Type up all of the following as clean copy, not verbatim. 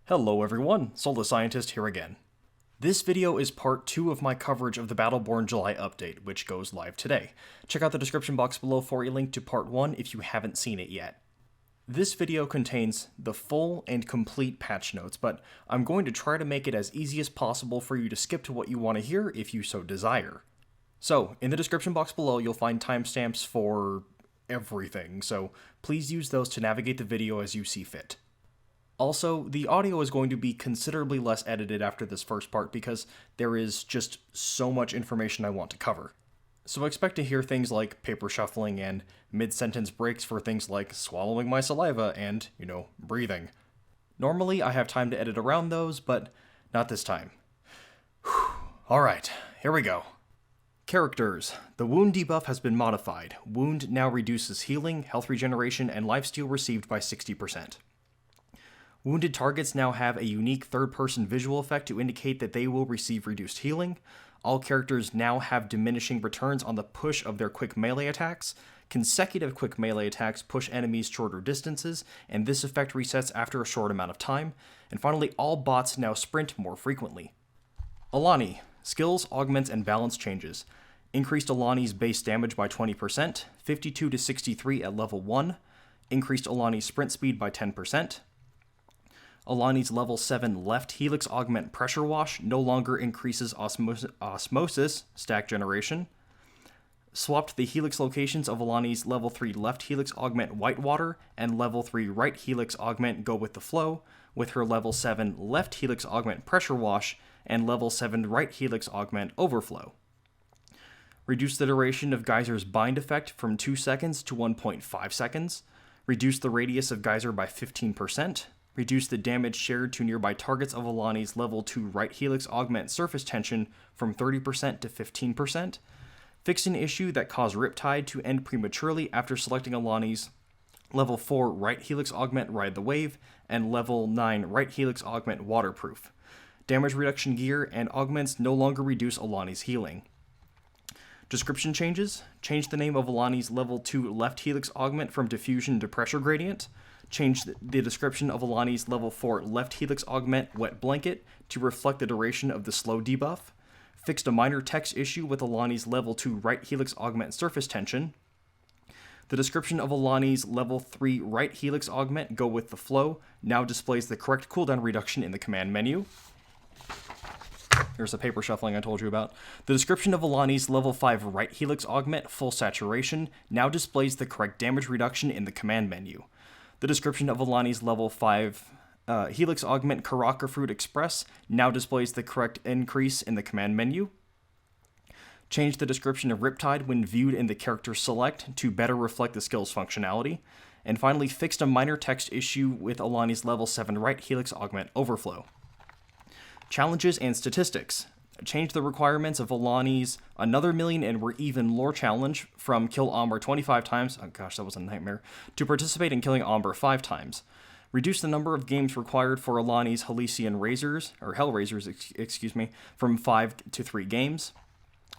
Hello everyone, Soul the Scientist here again. This video is part 2 of my coverage of the Battleborn July update, which goes live today. Check out the description box below for a link to part 1 if you haven't seen it yet. This video contains the full and complete patch notes, but I'm going to try to make it as easy as possible for you to skip to what you want to hear if you so desire. So, in the description box below you'll find timestamps for everything, so please use those to navigate the video as you see fit. Also, the audio is going to be considerably less edited after this first part because there is just so much information I want to cover. So expect to hear things like paper shuffling and mid-sentence breaks for things like swallowing my saliva and, breathing. Normally I have time to edit around those, but not this time. Alright, here we go. Characters. The wound debuff has been modified. Wound now reduces healing, health regeneration, and lifesteal received by 60%. Wounded targets now have a unique third-person visual effect to indicate that they will receive reduced healing. All characters now have diminishing returns on the push of their quick melee attacks. Consecutive quick melee attacks push enemies shorter distances, and this effect resets after a short amount of time. And finally, all bots now sprint more frequently. Alani. Skills, augments, and balance changes. Increased Alani's base damage by 20%, 52 to 63 at level 1. Increased Alani's sprint speed by 10%. Alani's level 7 left helix augment pressure wash no longer increases osmosis stack generation. Swapped the helix locations of Alani's level 3 left helix augment whitewater and level 3 right helix augment go with the flow, with her level 7 left helix augment pressure wash and level 7 right helix augment overflow. Reduce the duration of Geyser's bind effect from 2 seconds to 1.5 seconds. Reduce the radius of Geyser by 15%. Reduce the damage shared to nearby targets of Alani's level 2 right helix augment surface tension from 30% to 15%. Fix an issue that caused Riptide to end prematurely after selecting Alani's level 4 right helix augment Ride the Wave and level 9 right helix augment Waterproof. Damage reduction gear and augments no longer reduce Alani's healing. Description changes. Change the name of Alani's level 2 left helix augment from Diffusion to Pressure Gradient. Change the description of Alani's level 4 left helix augment Wet Blanket to reflect the duration of the slow debuff. Fixed a minor text issue with Alani's level 2 right helix augment surface tension. The description of Alani's level 3 right helix augment Go With The Flow now displays the correct cooldown reduction in the command menu. Here's the paper shuffling I told you about. The description of Alani's level 5 right helix augment Full Saturation now displays the correct damage reduction in the command menu. The description of Alani's level 5 helix augment Karaka Fruit Express now displays the correct increase in the command menu. Change the description of Riptide when viewed in the character select to better reflect the skill's functionality. And finally, fixed a minor text issue with Alani's level 7 right helix augment Overflow. Challenges and statistics. Change the requirements of Alani's Another Million and We're Even lore challenge from kill Ambra 25 times, oh gosh, that was a nightmare, to participate in killing Ambra 5 times. Reduce the number of games required for Alani's Halcyon Razors, or Hellraisers, from 5 to 3 games.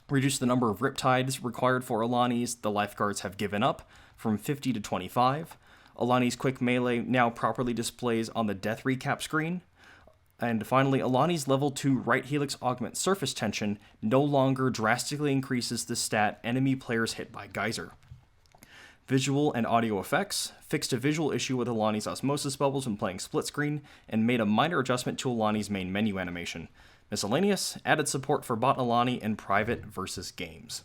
Reduce the number of Riptides required for Alani's The Lifeguards Have Given Up from 50 to 25. Alani's Quick Melee now properly displays on the Death Recap screen. And finally, Alani's level 2 right helix augment surface tension no longer drastically increases the stat enemy players hit by Geyser. Visual and audio effects. Fixed a visual issue with Alani's osmosis bubbles when playing split screen, and made a minor adjustment to Alani's main menu animation. Miscellaneous, added support for bot Alani in private versus games.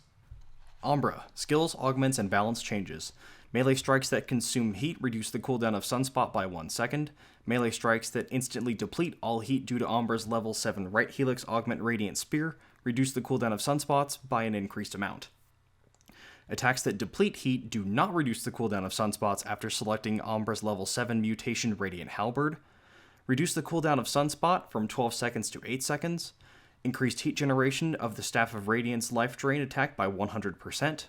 Ambra. Skills, augments, and balance changes. Melee strikes that consume heat reduce the cooldown of Sunspot by 1 second. Melee strikes that instantly deplete all heat due to Ambra's level 7 right helix augment Radiant Spear reduce the cooldown of Sunspots by an increased amount. Attacks that deplete heat do not reduce the cooldown of Sunspots after selecting Ambra's level 7 mutation Radiant Halberd. Reduce the cooldown of Sunspot from 12 seconds to 8 seconds. Increased heat generation of the Staff of Radiance life drain attack by 100%.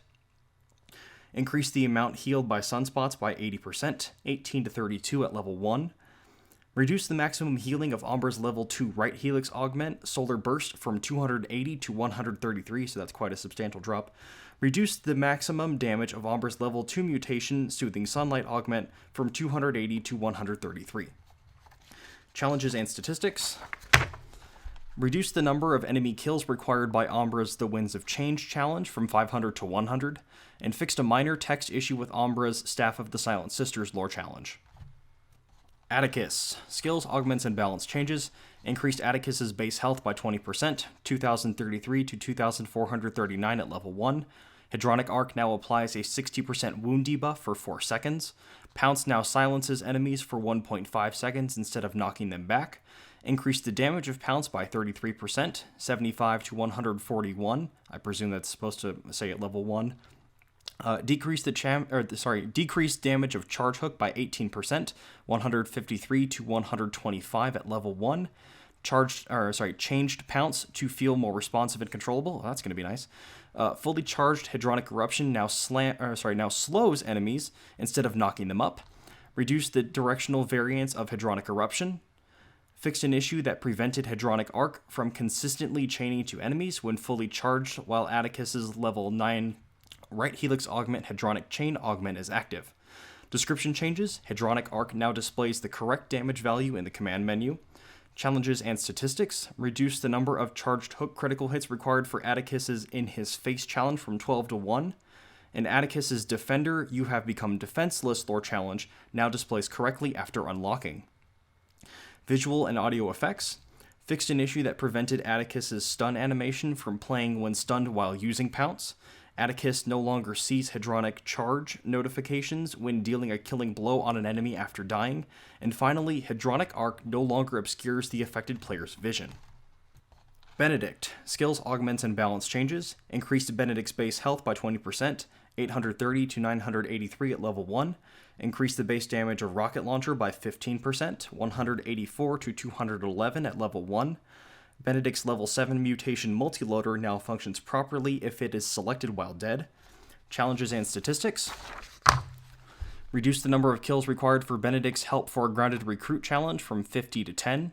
Increase the amount healed by Sunspots by 80%, 18 to 32 at level 1. Reduce the maximum healing of Ambra's level 2 right helix augment Solar Burst from 280 to 133, so that's quite a substantial drop. Reduce the maximum damage of Ambra's level 2 mutation Soothing Sunlight augment from 280 to 133. Challenges and statistics. Reduce the number of enemy kills required by Ambra's The Winds of Change challenge from 500 to 100, and fixed a minor text issue with Ambra's Staff of the Silent Sisters lore challenge. Attikus. Skills, augments, and balance changes. Increased Attikus' base health by 20%, 2033 to 2439 at level 1. Hedronic Arc now applies a 60% wound debuff for 4 seconds. Pounce now silences enemies for 1.5 seconds instead of knocking them back. Increase the damage of Pounce by 33%, 75 to 141. I presume that's supposed to say at level 1. Decrease damage of Charge Hook by 18%, 153 to 125 at level 1. Changed Pounce to feel more responsive and controllable. Oh, that's going to be nice. Fully charged Hedronic Eruption now slows enemies instead of knocking them up. Reduce the directional variance of Hedronic Eruption. Fixed an issue that prevented Hedronic Arc from consistently chaining to enemies when fully charged while Attikus' level 9 right helix augment Hedronic Chain augment is active. Description changes. Hedronic Arc now displays the correct damage value in the command menu. Challenges and statistics. Reduce the number of charged hook critical hits required for Attikus' In His Face challenge from 12 to 1. And Attikus' Defender, You Have Become Defenseless lore challenge now displays correctly after unlocking. Visual and audio effects. Fixed an issue that prevented Attikus' stun animation from playing when stunned while using Pounce. Attikus no longer sees Hedronic Charge notifications when dealing a killing blow on an enemy after dying. And finally, Hedronic Arc no longer obscures the affected player's vision. Benedict. Skills, augments, and balance changes. Increased Benedict's base health by 20%, 830 to 983 at level 1. Increased the base damage of Rocket Launcher by 15%, 184 to 211 at level 1. Benedict's level 7 mutation multiloader now functions properly if it is selected while dead. Challenges and statistics. Reduce the number of kills required for Benedict's Help for a Grounded Recruit challenge from 50 to 10.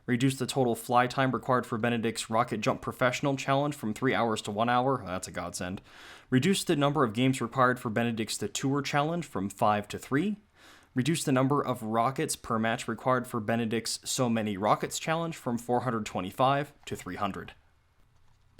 Reduce the total fly time required for Benedict's Rocket Jump Professional challenge from 3 hours to 1 hour. That's a godsend. Reduce the number of games required for Benedict's The Tour challenge from 5 to 3. Reduce the number of rockets per match required for Benedict's So Many Rockets challenge from 425 to 300.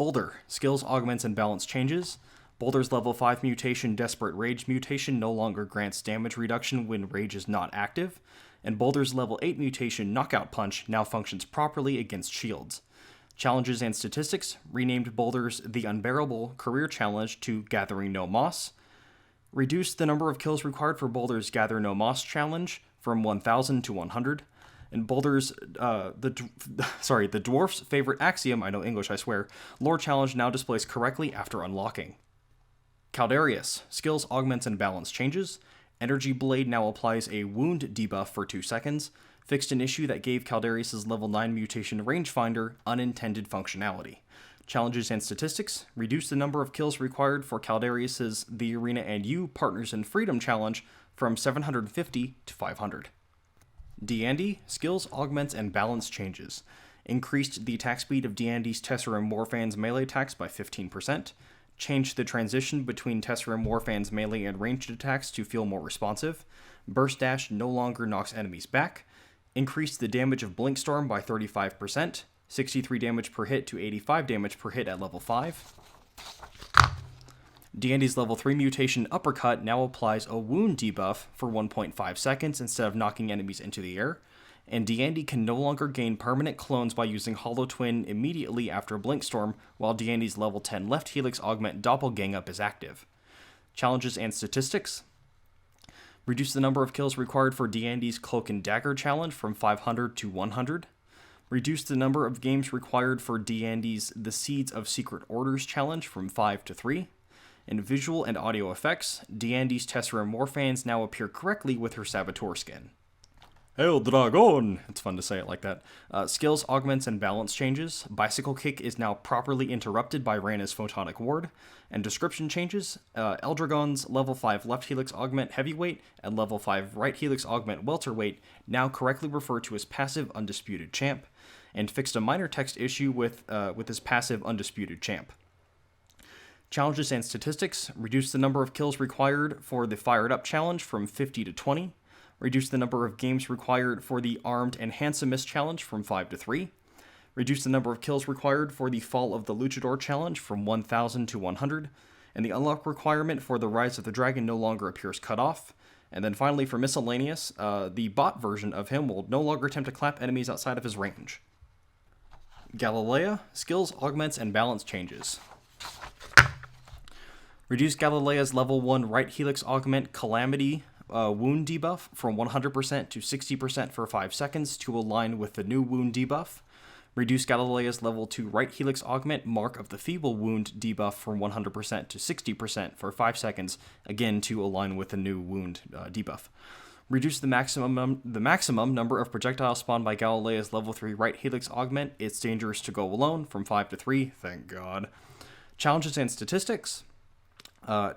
Boldur. Skills, augments, and balance changes. Boldur's level 5 mutation Desperate Rage mutation no longer grants damage reduction when rage is not active. And Boldur's level 8 mutation Knockout Punch now functions properly against shields. Challenges and statistics. Renamed Boldur's The Unbearable Career Challenge to Gathering No Moss. Reduced the number of kills required for Boldur's Gather No Moss challenge from 1,000 to 100. And Boldur's, the Dwarf's Favorite Axiom, I know English, I swear, lore challenge now displays correctly after unlocking. Caldarius. Skills, augments, and balance changes. Energy Blade now applies a wound debuff for 2 seconds. Fixed an issue that gave Caldarius' level 9 mutation Rangefinder unintended functionality. Challenges and statistics. Reduce the number of kills required for Caldarius' The Arena and You Partners in Freedom challenge from 750 to 500. Deande. Skills, augments, and balance changes. Increased the attack speed of Deande's Tesseract Morphan's melee attacks by 15%. Changed the transition between Tesseract Morphan's melee and ranged attacks to feel more responsive. Burst Dash no longer knocks enemies back. Increased the damage of Blinkstorm by 35%. 63 damage per hit to 85 damage per hit at level 5. Deande's level 3 mutation Uppercut now applies a wound debuff for 1.5 seconds instead of knocking enemies into the air. And Deande can no longer gain permanent clones by using Hollow Twin immediately after Blinkstorm, while Deande's level 10 left helix augment Doppelgang-Up is active. Challenges and statistics. Reduce the number of kills required for Deande's Cloak and Dagger challenge from 500 to 100. Reduce the number of games required for Deande's The Seeds of Secret Orders challenge from 5 to 3. In visual and audio effects, Deande's Tesseract Morphans now appear correctly with her Saboteur skin. Hail Dragón! It's fun to say it like that. Skills, augments, and balance changes. Bicycle Kick is now properly interrupted by Rana's Photonic Ward. And description changes. Eldragon's level 5 left helix augment Heavyweight and level 5 right helix augment Welterweight now correctly refer to as passive Undisputed Champ. And fixed a minor text issue with his passive Undisputed Champ. Challenges and statistics. Reduce the number of kills required for the Fired Up challenge from 50 to 20. Reduce the number of games required for the Armed and Handsomest challenge from 5 to 3. Reduce the number of kills required for the Fall of the Luchador challenge from 1,000 to 100. And the unlock requirement for the Rise of the Dragon no longer appears cut off. And then finally, for Miscellaneous, the bot version of him will no longer attempt to clap enemies outside of his range. Galilea, skills, augments, and balance changes. Reduce Galilea's level 1 right helix augment Calamity wound debuff from 100% to 60% for 5 seconds to align with the new wound debuff. Reduce Galilea's level 2 right helix augment Mark of the Feeble wound debuff from 100% to 60% for 5 seconds, again to align with the new wound debuff. Reduce the maximum number of projectiles spawned by Galilea's level 3 right helix augment It's Dangerous to Go Alone from 5 to 3, thank God. Challenges and statistics.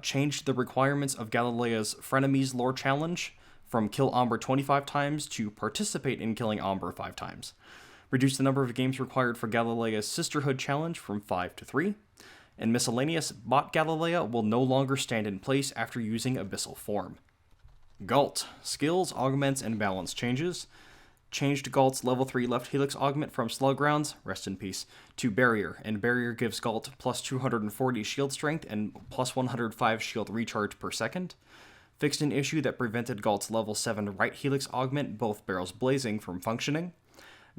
Changed the requirements of Galilea's Frenemies lore challenge from kill Ambra 25 times to participate in killing Ambra 5 times. Reduce the number of games required for Galilea's Sisterhood challenge from 5 to 3. And Miscellaneous, bot Galilea will no longer stand in place after using Abyssal Form. Ghalt, skills, augments, and balance changes. Changed Ghalt's level 3 left helix augment from Slug Rounds, rest in peace, to Barrier, and Barrier gives Ghalt plus 240 shield strength and plus 105 shield recharge per second. Fixed an issue that prevented Ghalt's level 7 right helix augment, both barrels blazing, from functioning.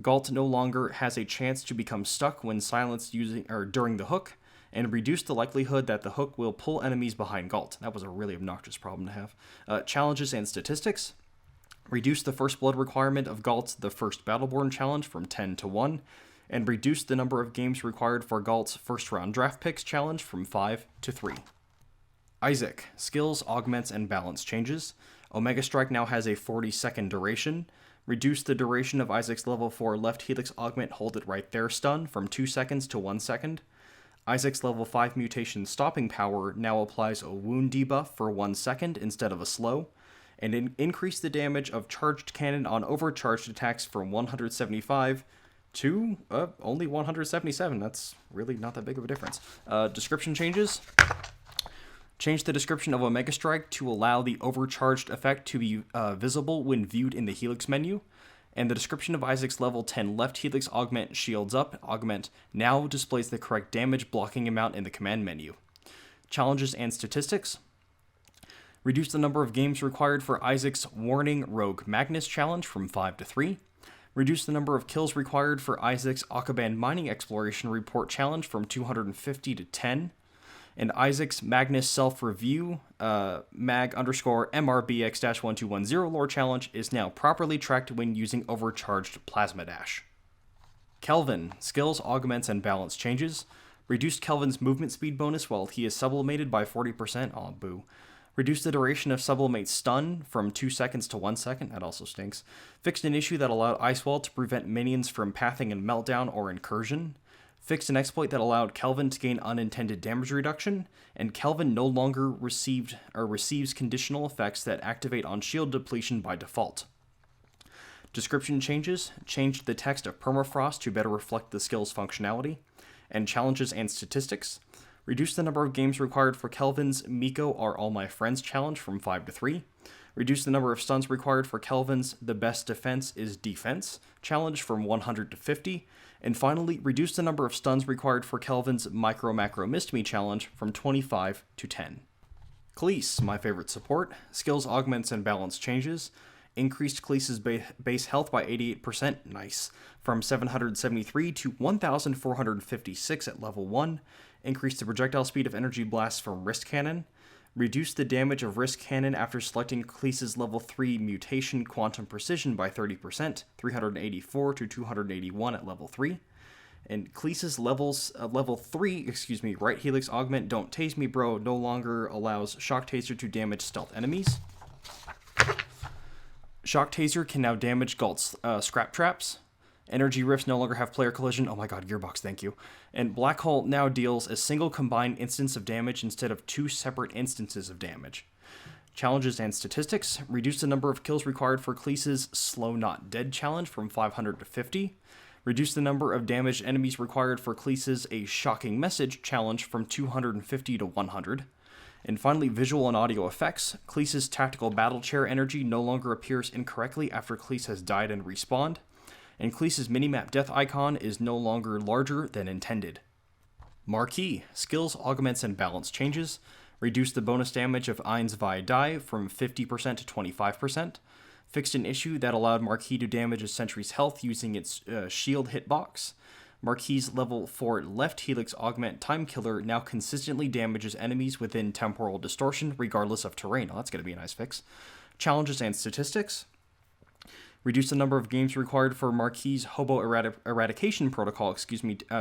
Ghalt no longer has a chance to become stuck when silenced during the hook, and reduced the likelihood that the hook will pull enemies behind Ghalt. That was a really obnoxious problem to have. Challenges and statistics. Reduce the first blood requirement of Ghalt's The First Battleborn challenge from 10 to 1, and reduce the number of games required for Ghalt's first round draft picks challenge from 5 to 3. ISIC, skills, augments, and balance changes. Omega Strike now has a 40-second duration. Reduce the duration of ISIC's level 4 left helix augment Hold It Right There stun from 2 seconds to 1 second. ISIC's level 5 mutation stopping power now applies a wound debuff for 1 second instead of a slow, and increase the damage of charged cannon on overcharged attacks from 175 to only 177. That's really not that big of a difference. Description changes. Change the description of Omega Strike to allow the overcharged effect to be visible when viewed in the Helix menu. And the description of ISIC's level 10 left helix augment Shields Up augment now displays the correct damage blocking amount in the command menu. Challenges and statistics. Reduce the number of games required for ISIC's Warning Rogue Magnus challenge from 5 to 3. Reduce the number of kills required for ISIC's Akaban Mining Exploration Report challenge from 250 to 10. And ISIC's Magnus Self-Review mag_MRBX-1210 lore challenge is now properly tracked when using overcharged Plasma Dash. Kelvin, skills, augments, and balance changes. Reduced Kelvin's movement speed bonus while he is sublimated by 40%. Aw, boo. Reduced the duration of Sublimate's stun from 2 seconds to 1 second. That also stinks. Fixed an issue that allowed Ice Wall to prevent minions from pathing in Meltdown or Incursion. Fixed an exploit that allowed Kelvin to gain unintended damage reduction, and Kelvin no longer receives conditional effects that activate on shield depletion by default. Description changes. Changed the text of Permafrost to better reflect the skill's functionality. And challenges and statistics. Reduce the number of games required for Kelvin's Miko Are All My Friends challenge from 5 to 3. Reduce the number of stuns required for Kelvin's The Best Defense is Defense challenge from 100 to 50. And finally, reduce the number of stuns required for Kelvin's Micro Macro Mist Me challenge from 25 to 10. Kleese, my favorite support. Skills, augments, and balance changes. Increased Kleese's base health by 88%, nice, from 773 to 1,456 at level 1. Increased the projectile speed of energy blasts from Wrist Cannon. Reduced the damage of Wrist Cannon after selecting Kleese's level 3 mutation Quantum Precision by 30%, 384 to 281 at level 3. And Kleese's level 3 right helix augment Don't Tase Me Bro no longer allows Shock Taser to damage stealth enemies. Shock Taser can now damage Ghalt's Scrap Traps. Energy Rifts no longer have player collision. Oh my god, Gearbox, thank you. And Black Hole now deals a single combined instance of damage instead of 2 separate instances of damage. Challenges and statistics. Reduce the number of kills required for Kleese's Slow Not Dead challenge from 500 to 50. Reduce the number of damaged enemies required for Kleese's A Shocking Message challenge from 250 to 100. And finally, visual and audio effects. Kleese's tactical battle chair energy no longer appears incorrectly after Kleese has died and respawned. And Kleese's minimap death icon is no longer larger than intended. Marquis. Skills, augments, and balance changes. Reduce the bonus damage of Ein's Vi Die from 50% to 25%. Fixed an issue that allowed Marquis to damage a sentry's health using its shield hitbox. Marquis' level 4 left helix augment time killer now consistently damages enemies within temporal distortion regardless of terrain. Oh, that's going to be a nice fix. Challenges and statistics. Reduce the number of games required for Marquis' Hobo Eradication Protocol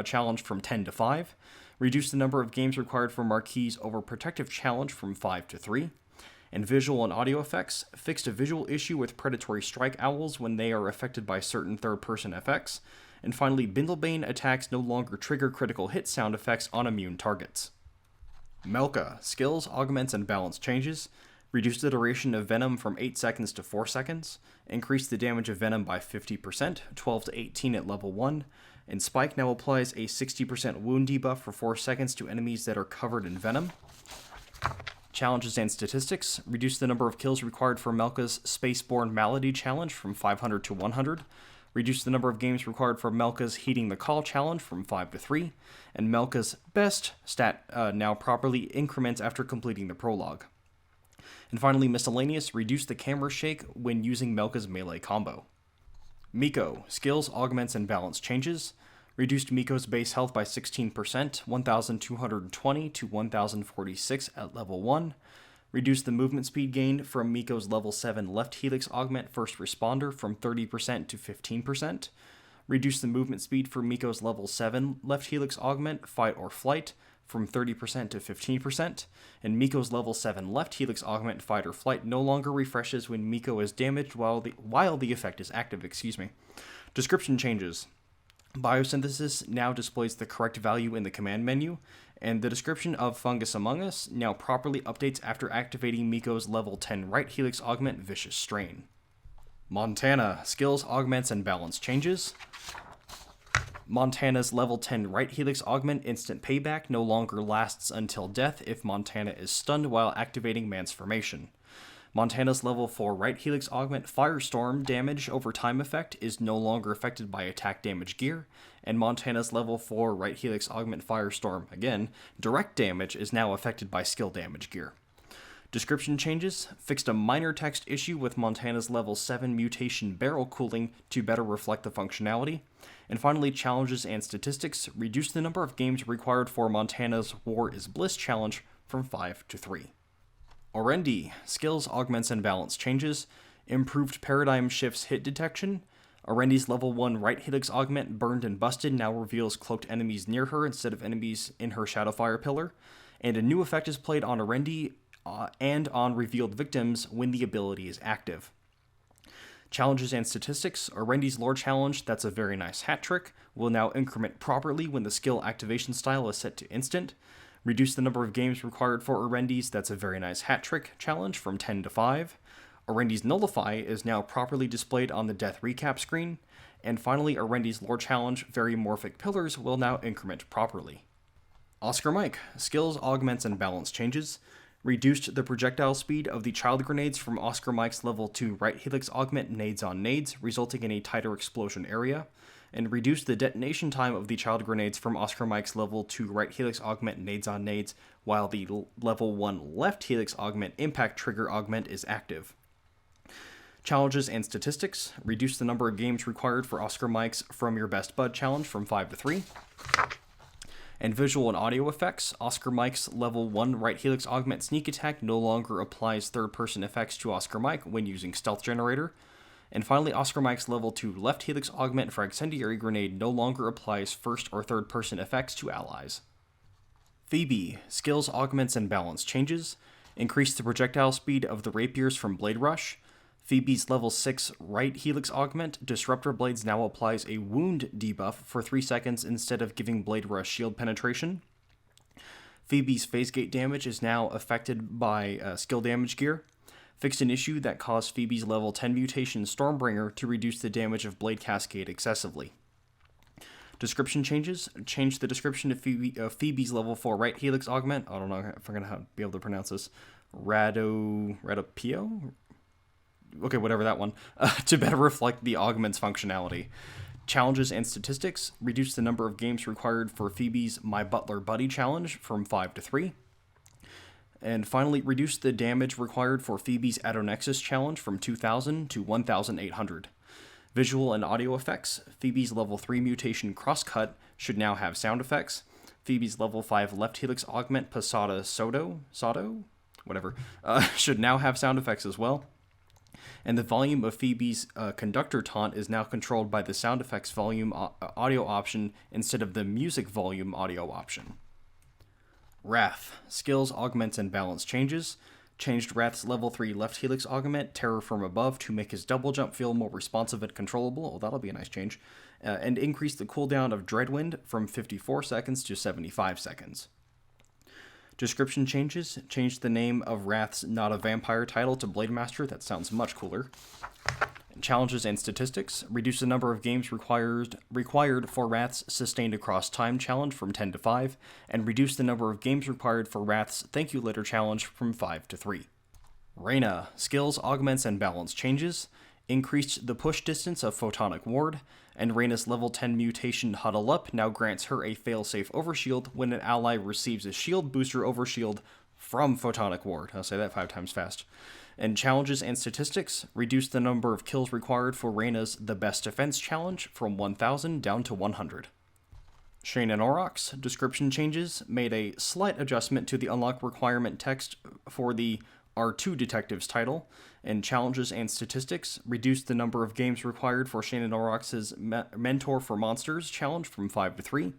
challenge from 10 to 5. Reduce the number of games required for Marquis' Overprotective Challenge from 5 to 3. And visual and audio effects. Fixed a visual issue with predatory strike owls when they are affected by certain third-person effects. And finally, Bindlebane attacks no longer trigger critical hit sound effects on immune targets. Mellka. Skills, augments, and balance changes. Reduce the duration of Venom from 8 seconds to 4 seconds. Increase the damage of Venom by 50%, 12 to 18 at level 1. And Spike now applies a 60% wound debuff for 4 seconds to enemies that are covered in Venom. Challenges and statistics. Reduce the number of kills required for Mellka's Spaceborne Malady challenge from 500 to 100. Reduce the number of games required for Mellka's Heeding the Call challenge from 5 to 3. And Mellka's best stat now properly increments after completing the prologue. And finally, miscellaneous. Reduce the camera shake when using Mellka's melee combo. Miko. Skills, augments, and balance changes. Reduced Miko's base health by 16%, 1,220 to 1,046 at level 1. Reduce the movement speed gain from Miko's level 7 left helix augment first responder from 30% to 15%. Reduce the movement speed for Miko's level 7 left helix augment fight or flight from 30% to 15%. And Miko's level 7 left helix augment fight or flight no longer refreshes when Miko is damaged while the effect is active. Description changes. Biosynthesis now displays the correct value in the command menu, and the description of Fungus Among Us now properly updates after activating Miko's level 10 right helix augment Vicious Strain. Montana. Skills, augments, and balance changes. Montana's level 10 right helix augment Instant Payback no longer lasts until death if Montana is stunned while activating Mansformation. Montana's level 4 right helix augment Firestorm damage over time effect is no longer affected by attack damage gear, and Montana's level 4 right helix augment Firestorm, again, direct damage is now affected by skill damage gear. Description changes. Fixed a minor text issue with Montana's level 7 mutation barrel cooling to better reflect the functionality. And finally, challenges and statistics. Reduced the number of games required for Montana's War is Bliss challenge from 5 to 3. Orendi. Skills, augments, and balance changes. Improved paradigm shifts hit detection. Orendi's level 1 right helix augment Burned and Busted now reveals cloaked enemies near her instead of enemies in her Shadowfire pillar. And a new effect is played on Orendi and on revealed victims when the ability is active. Challenges and statistics. Orendi's lore challenge, That's a Very Nice Hat Trick, will now increment properly when the skill activation style is set to instant. Reduce the number of games required for Orendi's That's a Very Nice Hat Trick challenge from 10 to 5. Orendi's Nullify is now properly displayed on the death recap screen. And finally, Orendi's lore challenge, Very Morphic Pillars, will now increment properly. Oscar Mike. Skills, augments, and balance changes. Reduced the projectile speed of the child grenades from Oscar Mike's level 2 right helix augment Nades on Nades, resulting in a tighter explosion area. And reduced the detonation time of the child grenades from Oscar Mike's level 2 right helix augment Nades on Nades, while the level 1 left helix augment impact trigger augment is active. Challenges and statistics. Reduce the number of games required for Oscar Mike's From Your Best Bud challenge from 5 to 3. And visual and audio effects. Oscar Mike's level 1 right helix augment Sneak Attack no longer applies third-person effects to Oscar Mike when using Stealth Generator. And finally, Oscar Mike's level 2 left helix augment Fragcendiary Grenade no longer applies first or third person effects to allies. Phoebe. Skills, augments, and balance changes. Increase the projectile speed of the rapiers from Blade Rush. Phoebe's level 6 right helix augment Disruptor Blades now applies a wound debuff for 3 seconds instead of giving Blade Rush shield penetration. Phoebe's phase gate damage is now affected by skill damage gear. Fixed an issue that caused Phoebe's level 10 mutation Stormbringer to reduce the damage of Blade Cascade excessively. Description changes. Change the description of Phoebe's level 4 right helix augment. I don't know if I'm going to be able to pronounce this. Radopio? Okay, whatever that one. To better reflect the augment's functionality. Challenges and statistics. Reduce the number of games required for Phoebe's My Butler Buddy challenge from 5 to 3. And finally, reduce the damage required for Phoebe's Adonexus challenge from 2,000 to 1,800. Visual and audio effects. Phoebe's level 3 mutation Crosscut should now have sound effects. Phoebe's level 5 left helix augment Posada Sodo? Whatever. Should now have sound effects as well. And the volume of Phoebe's conductor taunt is now controlled by the sound effects volume audio option instead of the music volume audio option. Wrath. Skills, augments, and balance changes. Changed Wrath's level 3 left helix augment, Terror from Above, to make his double jump feel more responsive and controllable. Oh, that'll be a nice change. And increased the cooldown of Dreadwind from 54 seconds to 75 seconds. Description changes. Changed the name of Wrath's Not a Vampire title to Blademaster. That sounds much cooler. Challenges and statistics. Reduce the number of games required for Wrath's Sustained Across Time challenge from 10 to 5, and reduce the number of games required for Wrath's Thank You Later challenge from 5 to 3. Reyna. Skills, augments, and balance changes. Increased the push distance of Photonic Ward, and Reyna's level 10 mutation Huddle Up now grants her a failsafe overshield when an ally receives a shield booster overshield from Photonic Ward. I'll say that 5 times fast. And challenges and statistics. Reduce the number of kills required for Reyna's The Best Defense challenge from 1,000 down to 100. Shayne Aurox. Description changes. Made a slight adjustment to the unlock requirement text for the R2 Detectives title. And challenges and statistics. Reduced the number of games required for Shayne Aurox's Mentor for Monsters challenge from 5 to 3.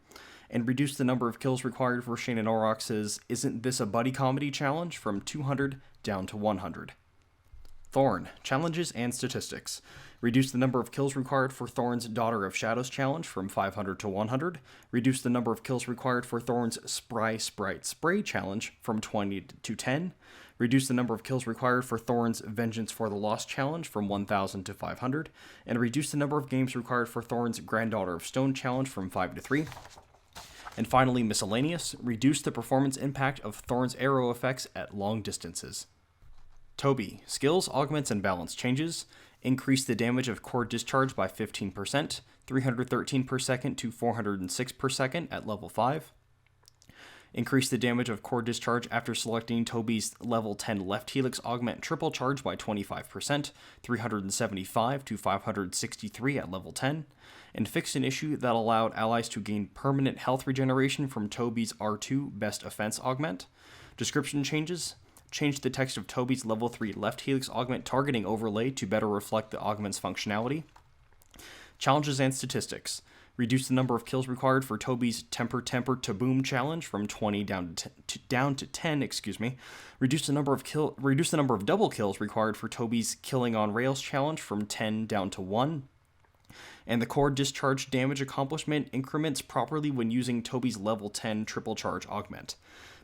And reduced the number of kills required for Shayne Aurox's Isn't This a Buddy Comedy challenge from 200 down to 100. Thorn. Challenges and statistics. Reduce the number of kills required for Thorn's Daughter of Shadows challenge from 500 to 100. Reduce the number of kills required for Thorn's Spry Sprite Spray challenge from 20 to 10. Reduce the number of kills required for Thorn's Vengeance for the Lost challenge from 1,000 to 500. And reduce the number of games required for Thorn's Granddaughter of Stone challenge from 5 to 3. And finally, miscellaneous. Reduce the performance impact of Thorn's arrow effects at long distances. Toby. Skills, augments, and balance changes. Increase the damage of core discharge by 15%, 313 per second to 406 per second at level 5. Increase the damage of core discharge after selecting Toby's level 10 left helix augment triple charge by 25%, 375 to 563 at level 10. And fixed an issue that allowed allies to gain permanent health regeneration from Toby's R2 Best Offense augment. Description changes. Change the text of Toby's level 3 left helix augment targeting overlay to better reflect the augment's functionality. Challenges and statistics. Reduce the number of kills required for Toby's Temper to Boom challenge from 20 down to 10. Reduce the number of double kills required for Toby's Killing on Rails challenge from 10 down to 1. And the core discharge damage accomplishment increments properly when using Toby's level 10 triple charge augment.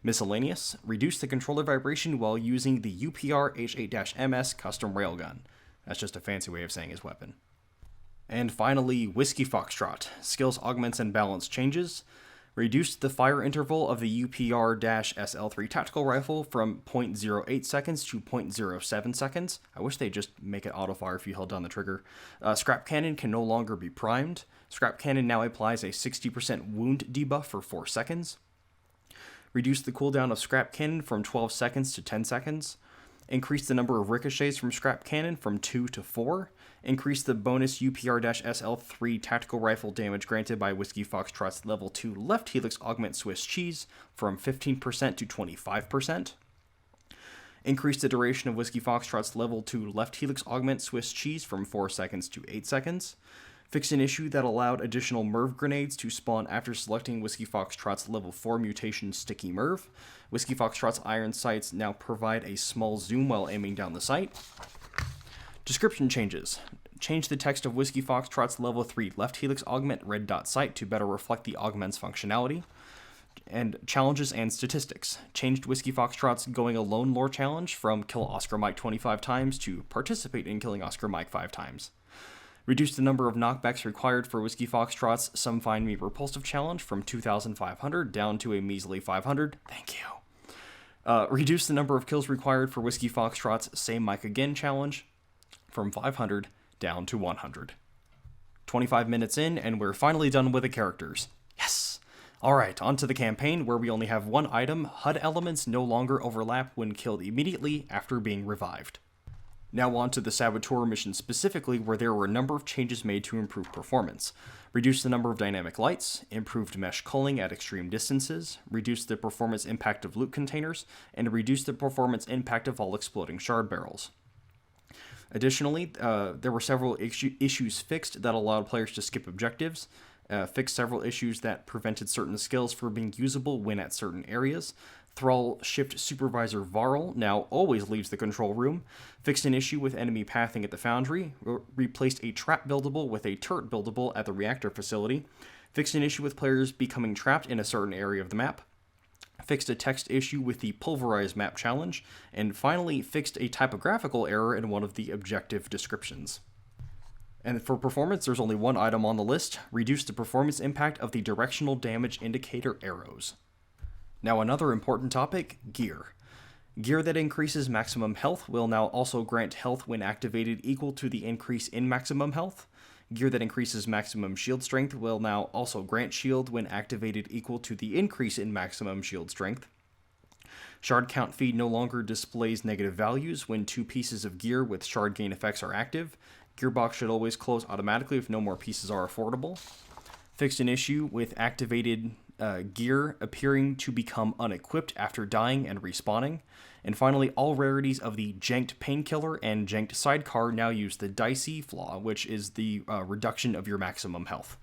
Miscellaneous. Reduce the controller vibration while using the UPR H8-MS custom railgun. That's just a fancy way of saying his weapon. And finally, Whiskey Foxtrot. Skills, augments, and balance changes. Reduced the fire interval of the UPR-SL3 tactical rifle from 0.08 seconds to 0.07 seconds. I wish they'd just make it auto-fire if you held down the trigger. Scrap Cannon can no longer be primed. Scrap Cannon now applies a 60% wound debuff for 4 seconds. Reduce the cooldown of Scrap Cannon from 12 seconds to 10 seconds. Increase the number of ricochets from Scrap Cannon from 2 to 4. Increase the bonus UPR-SL3 tactical rifle damage granted by Whiskey Foxtrot's level 2 left helix augment Swiss cheese from 15% to 25%. Increase the duration of Whiskey Foxtrot's level 2 left helix augment Swiss cheese from 4 seconds to 8 seconds. Fix an issue that allowed additional Merv grenades to spawn after selecting Whiskey Foxtrot's level 4 mutation Sticky Merv. Whiskey Foxtrot's iron sights now provide a small zoom while aiming down the sight. Description changes. Change the text of Whiskey Foxtrot's level 3 left helix augment red dot sight to better reflect the augment's functionality. And challenges and statistics. Changed Whiskey Foxtrot's Going Alone lore challenge from Kill Oscar Mike 25 times to Participate in Killing Oscar Mike 5 times. Reduced the number of knockbacks required for Whiskey Foxtrot's Some Find Me Repulsive challenge from 2,500 down to a measly 500. Thank you. Reduced the number of kills required for Whiskey Foxtrot's Same Mic Again challenge from 500 down to 100. 25 minutes in, and we're finally done with the characters. Yes! Alright, on to the campaign, where we only have one item. HUD elements no longer overlap when killed immediately after being revived. Now on to the Saboteur mission specifically, where there were a number of changes made to improve performance. Reduce the number of dynamic lights, improved mesh culling at extreme distances, reduce the performance impact of loot containers, and reduce the performance impact of all exploding shard barrels. Additionally, there were several issues fixed that allowed players to skip objectives, fixed several issues that prevented certain skills from being usable when at certain areas. Thrall Shift Supervisor Varl now always leaves the control room, fixed an issue with enemy pathing at the foundry, replaced a trap buildable with a turret buildable at the reactor facility, fixed an issue with players becoming trapped in a certain area of the map, fixed a text issue with the Pulverized Map challenge, and finally fixed a typographical error in one of the objective descriptions. And for performance, there's only one item on the list: reduce the performance impact of the directional damage indicator arrows. Now another important topic, gear. Gear that increases maximum health will now also grant health when activated equal to the increase in maximum health. Gear that increases maximum shield strength will now also grant shield when activated equal to the increase in maximum shield strength. Shard count feed no longer displays negative values when 2 pieces of gear with shard gain effects are active. Gearbox should always close automatically if no more pieces are affordable. Fixed an issue with activated gear appearing to become unequipped after dying and respawning. And finally, all rarities of the Janked Painkiller and Janked Sidecar now use the Dicey flaw, which is the reduction of your maximum health.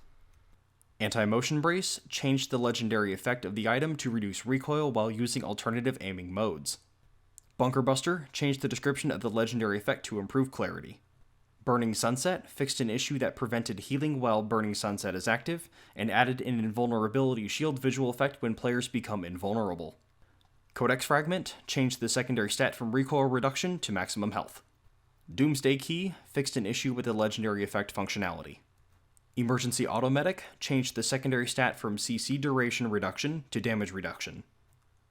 Anti-Motion Brace changed the legendary effect of the item to reduce recoil while using alternative aiming modes. Bunker Buster changed the description of the legendary effect to improve clarity. Burning Sunset fixed an issue that prevented healing while Burning Sunset is active, and added an invulnerability shield visual effect when players become invulnerable. Codex Fragment changed the secondary stat from recoil reduction to maximum health. Doomsday Key fixed an issue with the legendary effect functionality. Emergency Automedic changed the secondary stat from CC duration reduction to damage reduction.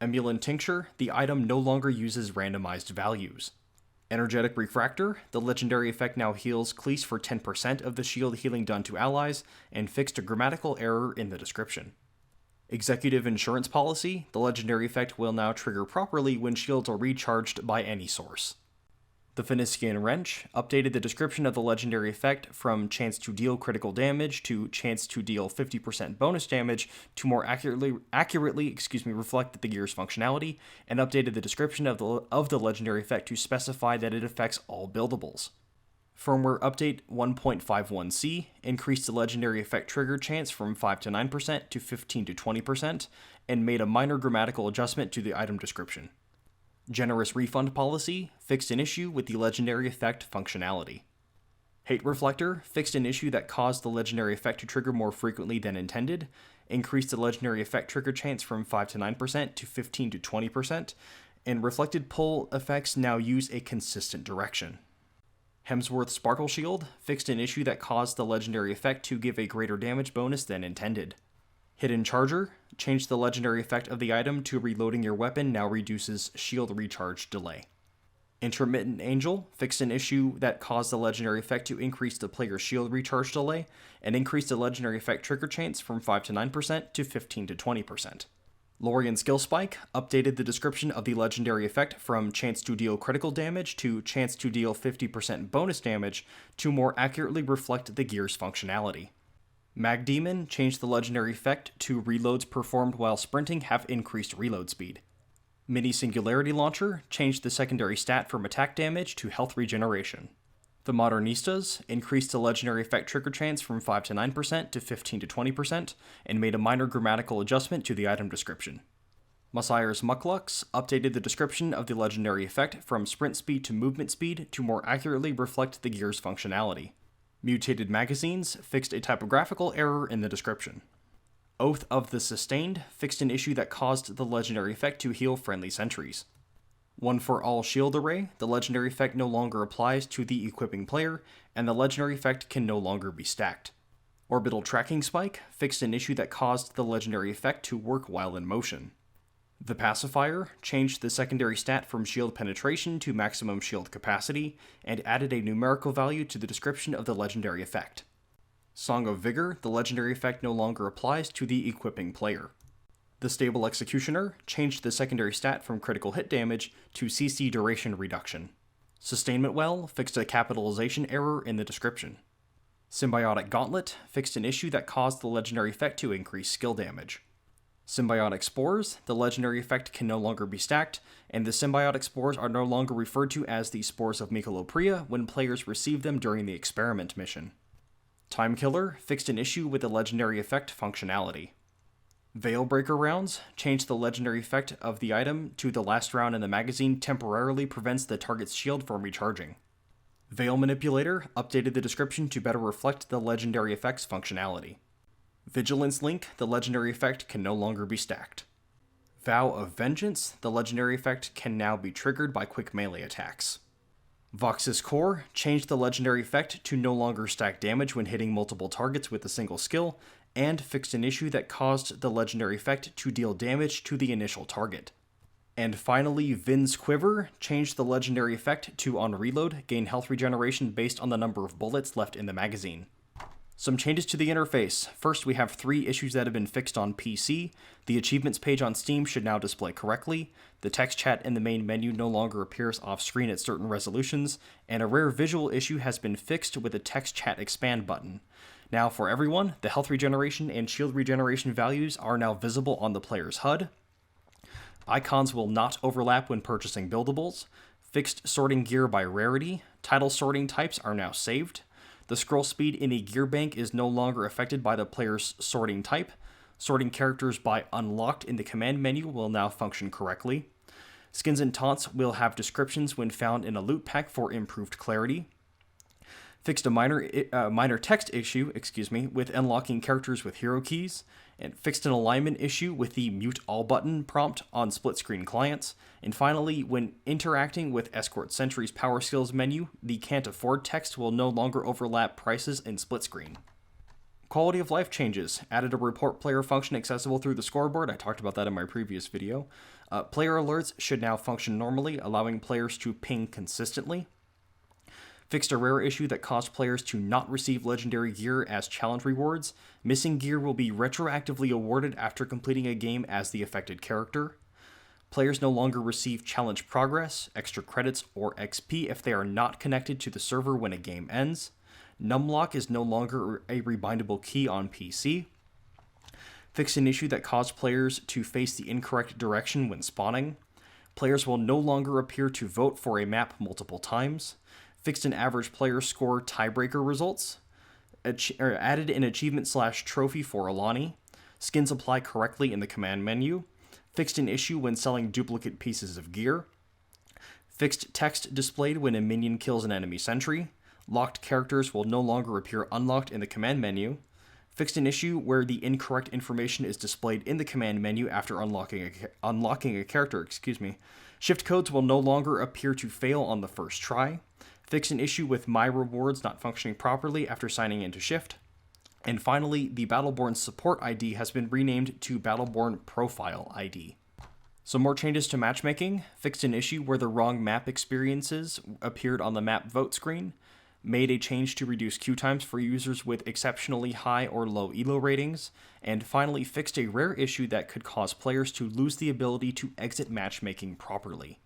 Emulan Tincture, the item no longer uses randomized values. Energetic Refractor, the legendary effect now heals Kleese for 10% of the shield healing done to allies, and fixed a grammatical error in the description. Executive Insurance Policy, the legendary effect will now trigger properly when shields are recharged by any source. The Finiscian Wrench updated the description of the legendary effect from chance to deal critical damage to chance to deal 50% bonus damage to more accurately reflect the gear's functionality, and updated the description of the legendary effect to specify that it affects all buildables. Firmware Update 1.51c increased the legendary effect trigger chance from 5 to 9% to 15 to 20%, and made a minor grammatical adjustment to the item description. Generous Refund Policy fixed an issue with the legendary effect functionality. Hate Reflector fixed an issue that caused the legendary effect to trigger more frequently than intended, increased the legendary effect trigger chance from 5 to 9% to 15 to 20%, and Reflected Pull effects now use a consistent direction. Hemsworth Sparkleshield fixed an issue that caused the legendary effect to give a greater damage bonus than intended. Hidden Charger changed the legendary effect of the item to reloading your weapon now reduces shield recharge delay. Intermittent Angel fixed an issue that caused the legendary effect to increase the player's shield recharge delay, and increased the legendary effect trigger chance from 5 to 9% to 15 to 20%. Lorien Skill Spike updated the description of the legendary effect from chance to deal critical damage to chance to deal 50% bonus damage to more accurately reflect the gear's functionality. Mag Demon changed the legendary effect to reloads performed while sprinting have increased reload speed. Mini-Singularity Launcher changed the secondary stat from attack damage to health regeneration. The Modernistas increased the legendary effect trigger chance from 5 to 9% to 15 to 20%, and made a minor grammatical adjustment to the item description. Messiah's Muklux updated the description of the legendary effect from sprint speed to movement speed to more accurately reflect the gear's functionality. Mutated Magazines fixed a typographical error in the description. Oath of the Sustained fixed an issue that caused the legendary effect to heal friendly sentries. One for all shield array, the legendary effect no longer applies to the equipping player, and the legendary effect can no longer be stacked. Orbital tracking spike fixed an issue that caused the legendary effect to work while in motion. The pacifier changed the secondary stat from shield penetration to maximum shield capacity, and added a numerical value to the description of the legendary effect. Song of Vigor, the legendary effect no longer applies to the equipping player. The Stable Executioner changed the secondary stat from critical hit damage to CC duration reduction. Sustainment Well fixed a capitalization error in the description. Symbiotic Gauntlet fixed an issue that caused the legendary effect to increase skill damage. Symbiotic Spores, the legendary effect can no longer be stacked, and the Symbiotic Spores are no longer referred to as the Spores of Mikolopria when players receive them during the Experiment mission. Time Killer fixed an issue with the legendary effect functionality. Veilbreaker rounds changed the legendary effect of the item to the last round in the magazine temporarily prevents the target's shield from recharging. Veil Manipulator updated the description to better reflect the legendary effect's functionality. Vigilance Link, the legendary effect can no longer be stacked. Vow of Vengeance, the legendary effect can now be triggered by quick melee attacks. Vox's Core changed the legendary effect to no longer stack damage when hitting multiple targets with a single skill, and fixed an issue that caused the legendary effect to deal damage to the initial target. And finally, Vin's Quiver changed the legendary effect to on reload, gain health regeneration based on the number of bullets left in the magazine. Some changes to the interface. First, we have 3 issues that have been fixed on PC. The achievements page on Steam should now display correctly. The text chat in the main menu no longer appears off-screen at certain resolutions, and a rare visual issue has been fixed with the text chat expand button. Now for everyone, the health regeneration and shield regeneration values are now visible on the player's HUD. Icons will not overlap when purchasing buildables. Fixed sorting gear by rarity. Title sorting types are now saved. The scroll speed in a gear bank is no longer affected by the player's sorting type. Sorting characters by unlocked in the command menu will now function correctly. Skins and taunts will have descriptions when found in a loot pack for improved clarity. Fixed a minor text issue, with unlocking characters with hero keys, and fixed an alignment issue with the mute all button prompt on split screen clients. And finally, when interacting with Escort Sentry's power skills menu, the can't afford text will no longer overlap prices in split screen. Quality of life changes. Added a report player function accessible through the scoreboard. I talked about that in my previous video. Player alerts should now function normally, allowing players to ping consistently. Fixed a rare issue that caused players to not receive legendary gear as challenge rewards. Missing gear will be retroactively awarded after completing a game as the affected character. Players no longer receive challenge progress, extra credits, or XP if they are not connected to the server when a game ends. Numlock is no longer a rebindable key on PC. Fixed an issue that caused players to face the incorrect direction when spawning. Players will no longer appear to vote for a map multiple times. Fixed an average player score tiebreaker results. Added an achievement/trophy for Alani. Skins apply correctly in the command menu. Fixed an issue when selling duplicate pieces of gear. Fixed text displayed when a minion kills an enemy sentry. Locked characters will no longer appear unlocked in the command menu. Fixed an issue where the incorrect information is displayed in the command menu after unlocking a character. Shift codes will no longer appear to fail on the first try. Fixed an issue with My Rewards not functioning properly after signing into Shift. And finally, the Battleborn support ID has been renamed to Battleborn Profile ID. Some more changes to matchmaking. Fixed an issue where the wrong map experiences appeared on the map vote screen. Made a change to reduce queue times for users with exceptionally high or low elo ratings. And finally, fixed a rare issue that could cause players to lose the ability to exit matchmaking properly.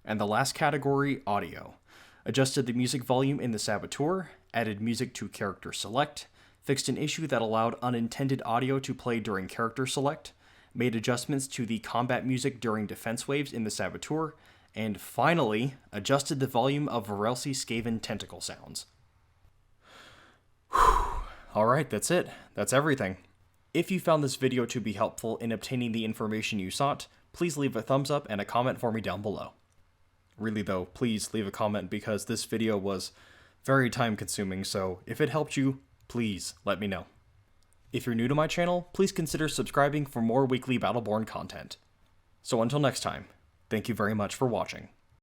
And the last category, audio. Adjusted the music volume in the Saboteur, added music to character select, fixed an issue that allowed unintended audio to play during character select, made adjustments to the combat music during defense waves in the Saboteur, and finally, adjusted the volume of Varelsi Skaven tentacle sounds. Alright, that's it. That's everything. If you found this video to be helpful in obtaining the information you sought, please leave a thumbs up and a comment for me down below. Really though, please leave a comment because this video was very time consuming, so if it helped you, please let me know. If you're new to my channel, please consider subscribing for more weekly Battleborn content. So until next time, Thank you very much for watching.